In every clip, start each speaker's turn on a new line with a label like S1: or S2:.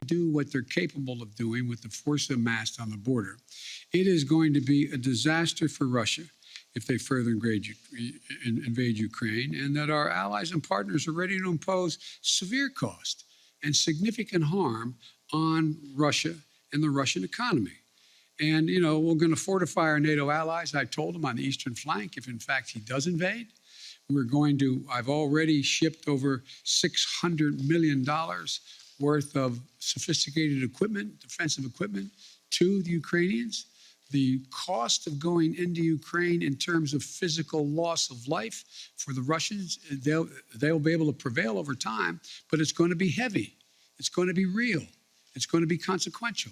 S1: do what they're capable of doing with the force amassed on the border, it is going to be a disaster for Russia if they further invade Ukraine, and that our allies and partners are ready to impose severe cost and significant harm on Russia and the Russian economy. And, you know, we're going to fortify our NATO allies, I told him, on the eastern flank, if in fact he does invade. I've already shipped over $600 million worth of sophisticated equipment, defensive equipment, to the Ukrainians. The cost of going into Ukraine in terms of physical loss of life for the Russians, they'll be able to prevail over time, but it's going to be heavy. It's going to be real. It's going to be consequential.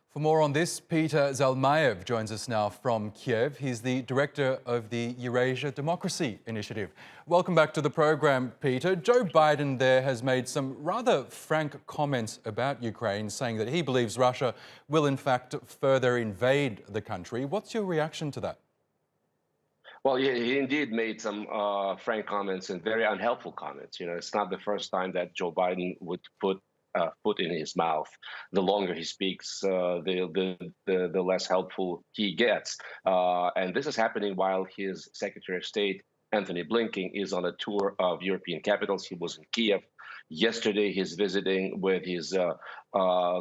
S2: For more on this, Peter Zalmayev joins us now from Kiev. He's the director of the Eurasia Democracy Initiative. Welcome back to the program, Peter. Joe Biden there has made some rather frank comments about Ukraine, saying that he believes Russia will in fact further invade the country. What's your reaction to that?
S3: Well, he indeed made some frank comments and very unhelpful comments. You know, it's not the first time that Joe Biden would put foot in his mouth. The longer he speaks, the less helpful he gets. And this is happening while his Secretary of State, Anthony Blinken, is on a tour of European capitals. He was in Kiev yesterday. He's visiting with his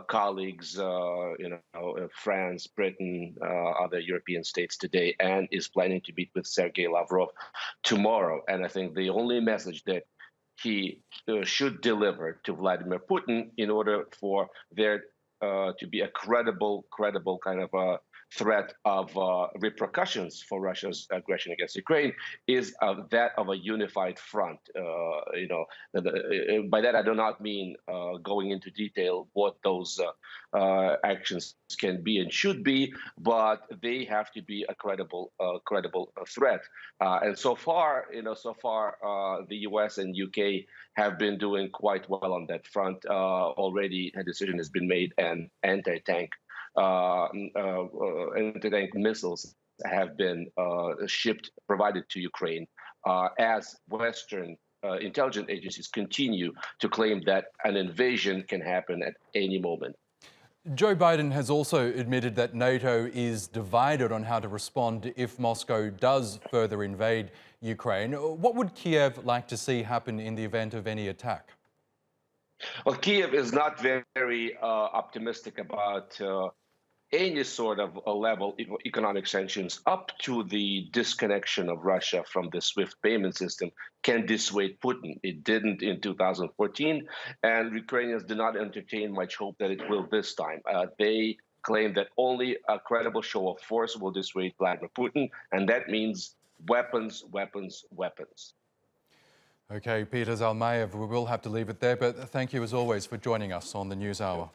S3: colleagues, France, Britain, other European states today, and is planning to meet with Sergei Lavrov tomorrow. And I think the only message that he should deliver to Vladimir Putin in order for there to be a credible kind of a threat of repercussions for Russia's aggression against Ukraine is that of a unified front. By that I do not mean going into detail what those actions can be and should be, but they have to be a credible threat. And so far, the U.S. and U.K. have been doing quite well on that front. Already a decision has been made, and anti-tank missiles have been provided to Ukraine as Western intelligence agencies continue to claim that an invasion can happen at any moment.
S2: Joe Biden has also admitted that NATO is divided on how to respond if Moscow does further invade Ukraine. What would Kiev like to see happen in the event of any attack?
S3: Well, Kiev is not very optimistic about any sort of a level of economic sanctions up to the disconnection of Russia from the SWIFT payment system can dissuade Putin. It didn't in 2014, and Ukrainians do not entertain much hope that it will this time. They claim that only a credible show of force will dissuade Vladimir Putin, and that means weapons, weapons, weapons.
S2: Okay, Peter Zalmayev, we will have to leave it there, but thank you as always for joining us on the News Hour.